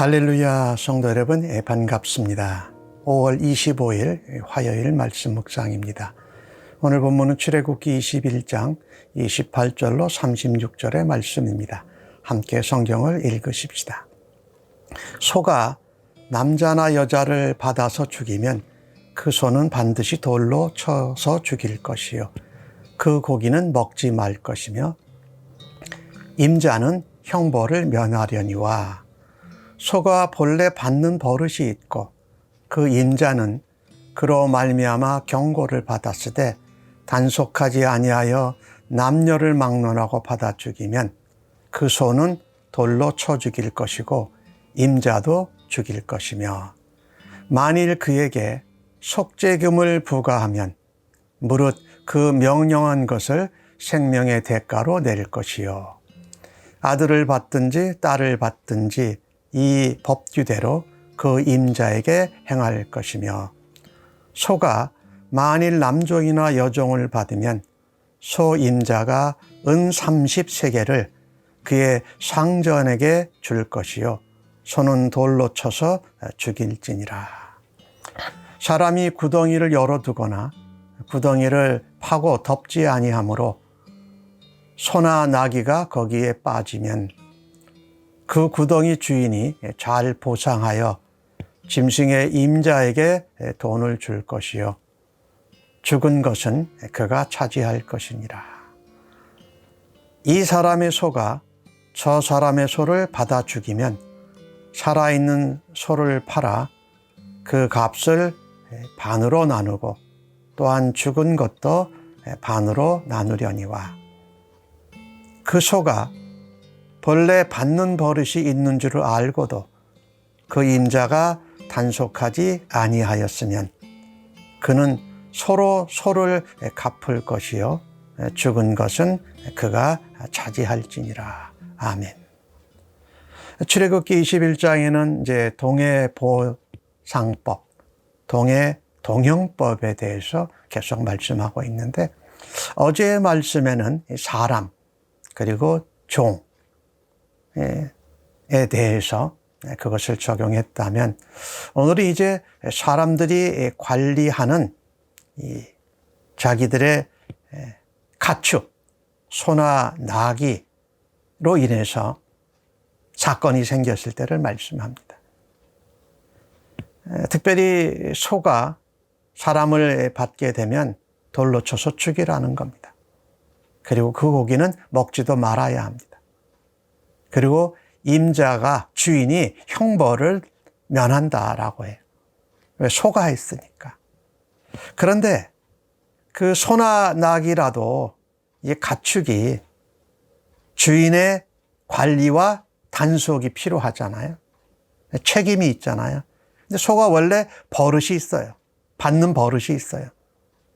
할렐루야 성도 여러분, 반갑습니다. 5월 25일 화요일 말씀 묵상입니다. 오늘 본문은 출애굽기 21장 28절로 36절의 말씀입니다. 함께 성경을 읽으십시다. 소가 남자나 여자를 받아서 죽이면 그 소는 반드시 돌로 쳐서 죽일 것이요 그 고기는 먹지 말 것이며 임자는 형벌을 면하려니와 소가 본래 받는 버릇이 있고 그 임자는 그로 말미암아 경고를 받았으되 단속하지 아니하여 남녀를 막론하고 받아 죽이면 그 소는 돌로 쳐 죽일 것이고 임자도 죽일 것이며 만일 그에게 속죄금을 부과하면 무릇 그 명령한 것을 생명의 대가로 낼 것이요 아들을 받든지 딸을 받든지 이 법규대로 그 임자에게 행할 것이며 소가 만일 남종이나 여종을 받으면 소 임자가 은 30세겔을 그의 상전에게 줄 것이요 소는 돌로 쳐서 죽일지니라. 사람이 구덩이를 열어두거나 구덩이를 파고 덮지 아니하므로 소나 나귀가 거기에 빠지면 그 구덩이 주인이 잘 보상하여 짐승의 임자에게 돈을 줄 것이요 죽은 것은 그가 차지할 것이니라. 이 사람의 소가 저 사람의 소를 받아 죽이면 살아있는 소를 팔아 그 값을 반으로 나누고 또한 죽은 것도 반으로 나누려니와 그 소가 본래 받는 버릇이 있는 줄을 알고도 그 임자가 단속하지 아니하였으면 그는 서로 소를 갚을 것이요 죽은 것은 그가 차지할지니라. 아멘. 출애굽기 21장에는 이제 동해보상법, 동해동형법에 대해서 계속 말씀하고 있는데 어제의 말씀에는 사람 그리고 종에 대해서 그것을 적용했다면 오늘은 이제 사람들이 관리하는 자기들의 가축, 소나 나귀로 인해서 사건이 생겼을 때를 말씀합니다. 특별히 소가 사람을 받게 되면 돌로 쳐서 죽이라는 겁니다. 그리고 그 고기는 먹지도 말아야 합니다. 그리고 임자가 주인이 형벌을 면한다라고 해요. 왜? 소가 했으니까. 그런데 그 소나 나귀라도 이 가축이 주인의 관리와 단속이 필요하잖아요. 책임이 있잖아요. 근데 소가 원래 버릇이 있어요. 받는 버릇이 있어요.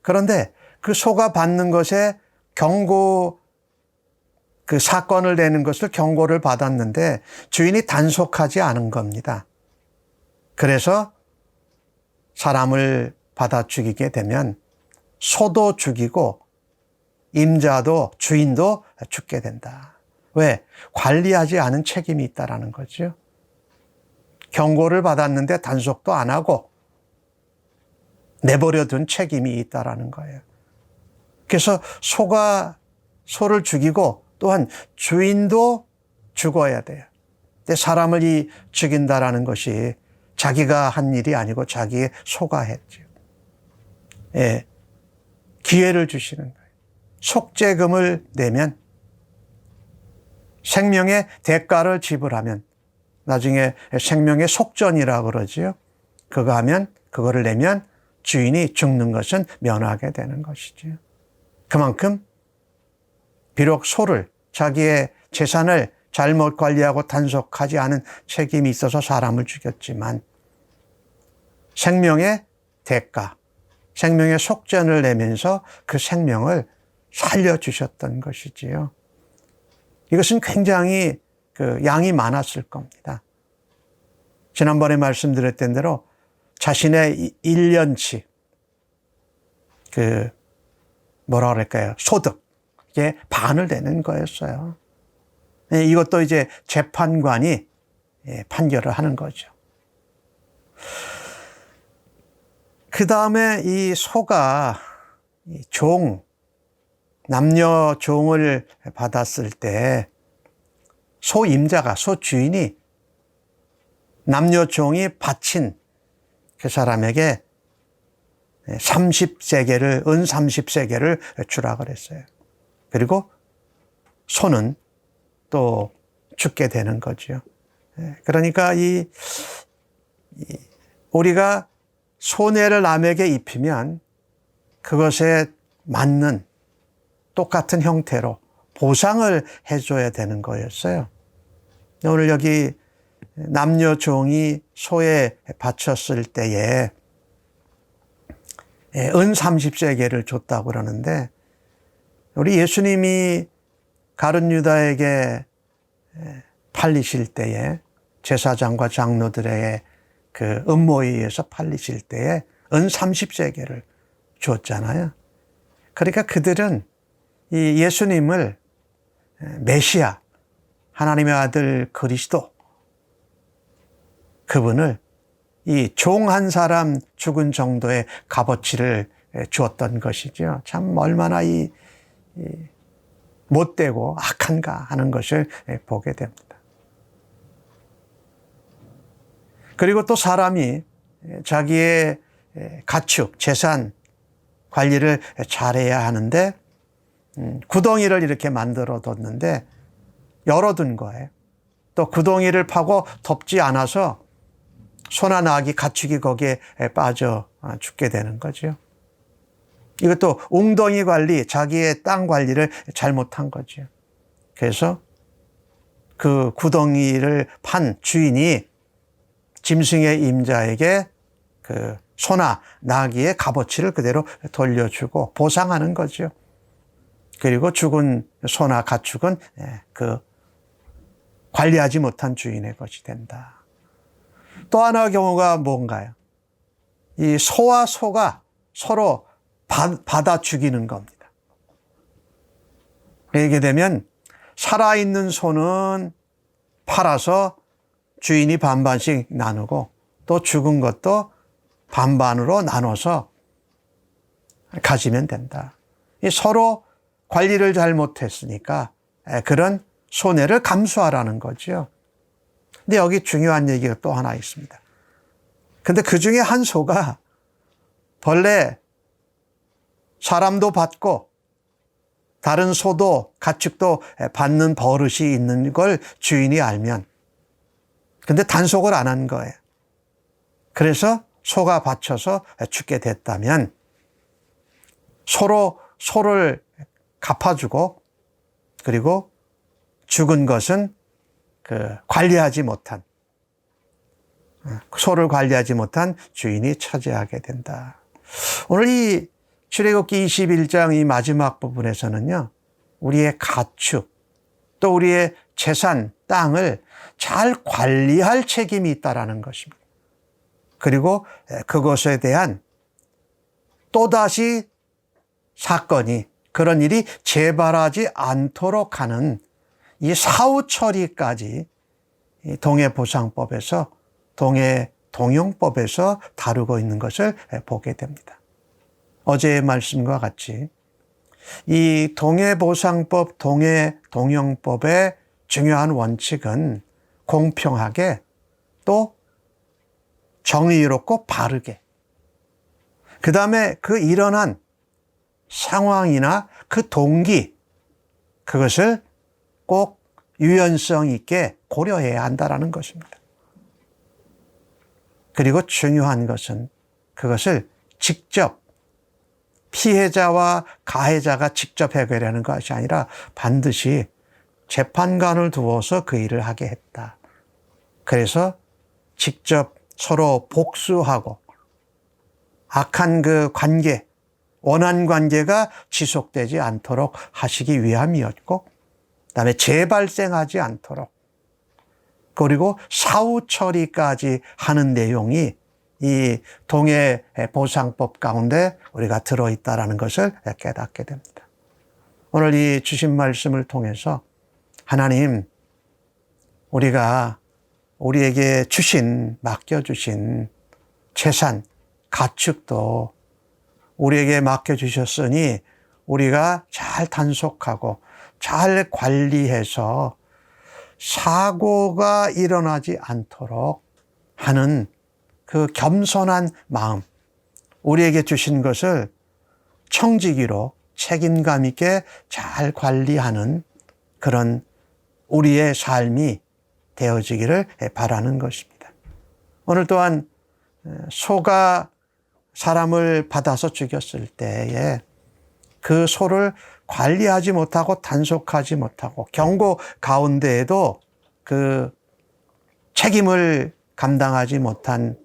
그런데 그 소가 받는 것에 경고, 그 사건을 내는 것을 경고를 받았는데 주인이 단속하지 않은 겁니다. 그래서 사람을 받아 죽이게 되면 소도 죽이고 임자도 주인도 죽게 된다. 왜? 관리하지 않은 책임이 있다라는 거죠. 경고를 받았는데 단속도 안 하고 내버려 둔 책임이 있다라는 거예요. 그래서 소가 소를 죽이고 또한 주인도 죽어야 돼요. 근데 사람을 죽인다라는 것이 자기가 한 일이 아니고 자기의 소가 했죠. 예, 기회를 주시는 거예요. 속죄금을 내면 생명의 대가를 지불하면 나중에 생명의 속전이라고 그러지요. 그거 하면 그거를 내면 주인이 죽는 것은 면하게 되는 것이죠. 그만큼 비록 소를 자기의 재산을 잘못 관리하고 단속하지 않은 책임이 있어서 사람을 죽였지만 생명의 대가, 생명의 속전을 내면서 그 생명을 살려주셨던 것이지요. 이것은 굉장히 양이 많았을 겁니다. 지난번에 말씀드렸던 대로 자신의 1년치 뭐라 그럴까요? 소득의 반을 내는 거였어요. 이것도 이제 재판관이 판결을 하는 거죠. 그 다음에 이 소가 남녀 종을 받았을 때 소임자가, 소주인이 남녀 종이 바친 그 사람에게 30세겔을, 은 30세겔을 주라 그랬어요. 그리고 소는 또 죽게 되는 거죠. 그러니까 우리가 손해를 남에게 입히면 그것에 맞는 똑같은 형태로 보상을 해줘야 되는 거였어요. 오늘 여기 남녀 종이 소에 바쳤을 때에 은 30세겔을 줬다고 그러는데, 우리 예수님이 가룟 유다에게 팔리실 때에, 제사장과 장로들의 그 음모에 의해서 팔리실 때에 은 30세겔을 줬잖아요. 그러니까 그들은 이 예수님을 메시아, 하나님의 아들 그리스도, 그분을 이 종 한 사람 죽은 정도의 값어치를 주었던 것이죠. 참 얼마나 못되고 악한가 하는 것을 보게 됩니다. 그리고 또 사람이 자기의 가축, 재산 관리를 잘해야 하는데, 구덩이를 이렇게 만들어 뒀는데 열어둔 거예요. 또 구덩이를 파고 덮지 않아서 소나 나귀, 가축이 거기에 빠져 죽게 되는 거죠. 이것도 웅덩이 관리, 자기의 땅 관리를 잘못한 거죠. 그래서 그 구덩이를 판 주인이 짐승의 임자에게 그 소나 나귀의 값어치를 그대로 돌려주고 보상하는 거죠. 그리고 죽은 소나 가축은 그 관리하지 못한 주인의 것이 된다. 또 하나의 경우가 뭔가요? 이 소와 소가 서로 받아 죽이는 겁니다. 이렇게 되면 살아있는 소는 팔아서 주인이 반반씩 나누고, 또 죽은 것도 반반으로 나눠서 가지면 된다. 서로 관리를 잘못했으니까 그런 손해를 감수하라는 거죠. 근데 여기 중요한 얘기가 또 하나 있습니다. 근데 그 중에 한 소가 본래 사람도 받고 다른 소도 가축도 받는 버릇이 있는 걸 주인이 알면, 근데 단속을 안 한 거예요. 그래서 소가 바쳐서 죽게 됐다면 소를 갚아주고, 그리고 죽은 것은 관리하지 못한, 소를 관리하지 못한 주인이 차지하게 된다. 오늘 이 출애굽기 21장 이 마지막 부분에서는요, 우리의 가축, 또 우리의 재산, 땅을 잘 관리할 책임이 있다라는 것입니다. 그리고 그것에 대한 또다시 사건이, 그런 일이 재발하지 않도록 하는 이 사후 처리까지 동해보상법에서, 동해동용법에서 다루고 있는 것을 보게 됩니다. 어제의 말씀과 같이 이 동해보상법, 동해동용법의 중요한 원칙은 공평하게, 또 정의롭고 바르게, 그 다음에 그 일어난 상황이나 그 동기, 그것을 꼭 유연성 있게 고려해야 한다는 것입니다. 그리고 중요한 것은 그것을 직접 피해자와 가해자가 직접 해결하는 것이 아니라 반드시 재판관을 두어서 그 일을 하게 했다. 그래서 직접 서로 복수하고 악한 그 관계, 원한 관계가 지속되지 않도록 하시기 위함이었고, 그다음에 재발생하지 않도록, 그리고 사후 처리까지 하는 내용이 이 동해보상법 가운데 우리가 들어있다라는 것을 깨닫게 됩니다. 오늘 이 주신 말씀을 통해서 하나님, 우리가 우리에게 맡겨주신 재산, 가축도 우리에게 맡겨주셨으니 우리가 잘 단속하고 잘 관리해서 사고가 일어나지 않도록 하는 그 겸손한 마음, 우리에게 주신 것을 청지기로 책임감 있게 잘 관리하는 그런 우리의 삶이 되어지기를 바라는 것입니다. 오늘 또한 소가 사람을 받아서 죽였을 때에 그 소를 관리하지 못하고 단속하지 못하고 경고 가운데에도 그 책임을 감당하지 못한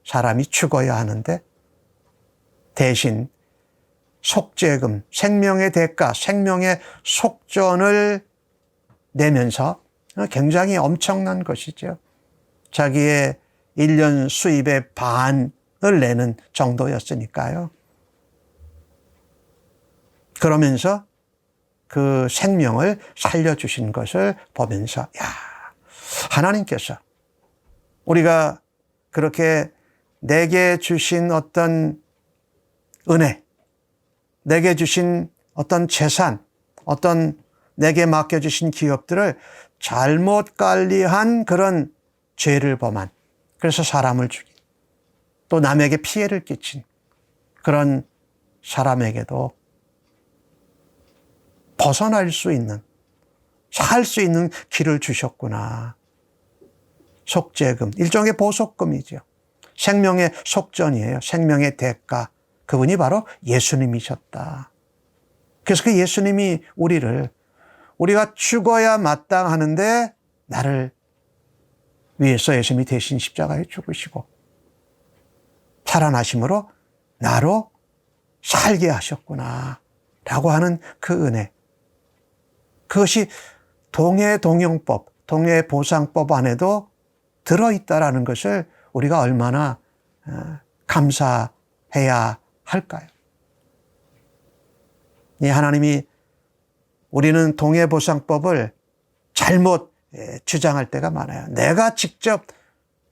사람이 죽어야 하는데 대신 속죄금, 생명의 대가, 생명의 속전을 내면서 굉장히 엄청난 것이죠. 자기의 1년 수입의 반을 내는 정도였으니까요. 그러면서 그 생명을 살려주신 것을 보면서 하나님께서 우리가 그렇게 내게 주신 어떤 은혜, 내게 주신 어떤 재산, 어떤 내게 맡겨주신 기업들을 잘못 관리한 그런 죄를 범한, 그래서 사람을 죽인, 또 남에게 피해를 끼친 그런 사람에게도 벗어날 수 있는, 살 수 있는 길을 주셨구나. 속죄금, 일종의 보속금이죠. 생명의 속전이에요. 생명의 대가. 그분이 바로 예수님이셨다. 그래서 그 예수님이 우리가 죽어야 마땅하는데 나를 위해서 예수님이 대신 십자가에 죽으시고 살아나심으로 나로 살게 하셨구나 라고 하는 그 은혜. 그것이 동해동용법, 동해보상법 안에도 들어있다라는 것을 우리가 얼마나 감사해야 할까요? 이 하나님이 우리는 동해보상법을 잘못 주장할 때가 많아요. 내가 직접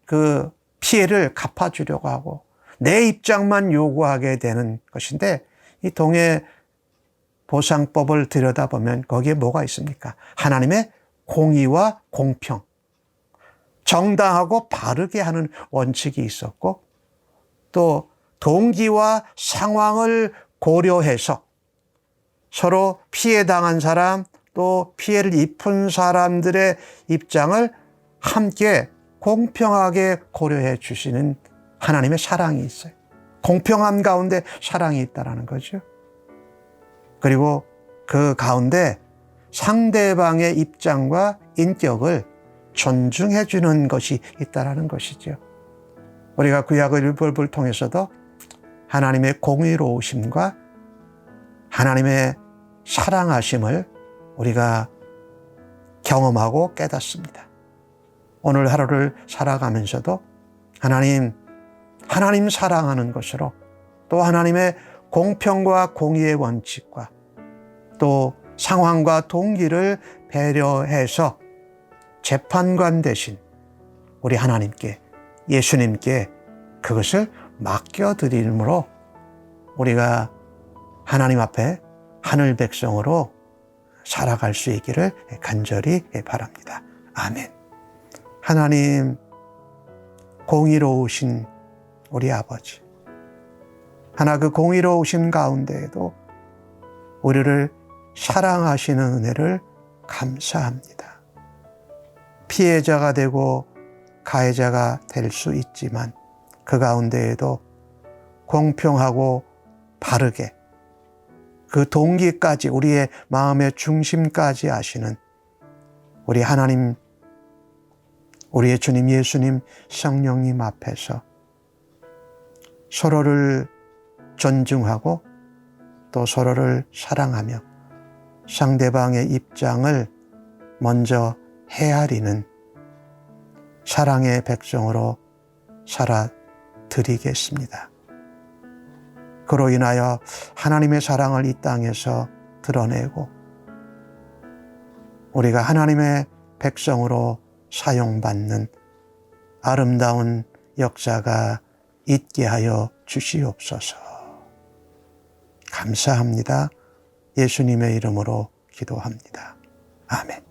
그 피해를 갚아주려고 하고 내 입장만 요구하게 되는 것인데 이 동해보상법을 들여다보면 거기에 뭐가 있습니까? 하나님의 공의와 공평, 정당하고 바르게 하는 원칙이 있었고 또 동기와 상황을 고려해서 서로 피해당한 사람 또 피해를 입은 사람들의 입장을 함께 공평하게 고려해 주시는 하나님의 사랑이 있어요. 공평함 가운데 사랑이 있다는 거죠. 그리고 그 가운데 상대방의 입장과 인격을 존중해 주는 것이 있다는 것이죠. 우리가 구약의 율법을 통해서도 하나님의 공의로우심과 하나님의 사랑하심을 우리가 경험하고 깨닫습니다. 오늘 하루를 살아가면서도 하나님 사랑하는 것으로 또 하나님의 공평과 공의의 원칙과 또 상황과 동기를 배려해서 재판관 대신 우리 하나님께 예수님께 그것을 맡겨드림으로 우리가 하나님 앞에 하늘 백성으로 살아갈 수 있기를 간절히 바랍니다. 아멘. 하나님 공의로우신 우리 아버지, 하나 그 공의로우신 가운데에도 우리를 사랑하시는 은혜를 감사합니다. 피해자가 되고 가해자가 될 수 있지만 그 가운데에도 공평하고 바르게 그 동기까지 우리의 마음의 중심까지 아시는 우리 하나님, 우리의 주님 예수님 성령님 앞에서 서로를 존중하고 또 서로를 사랑하며 상대방의 입장을 먼저 헤아리는 사랑의 백성으로 살아드리겠습니다. 그로 인하여 하나님의 사랑을 이 땅에서 드러내고 우리가 하나님의 백성으로 사용받는 아름다운 역사가 있게 하여 주시옵소서. 감사합니다. 예수님의 이름으로 기도합니다. 아멘.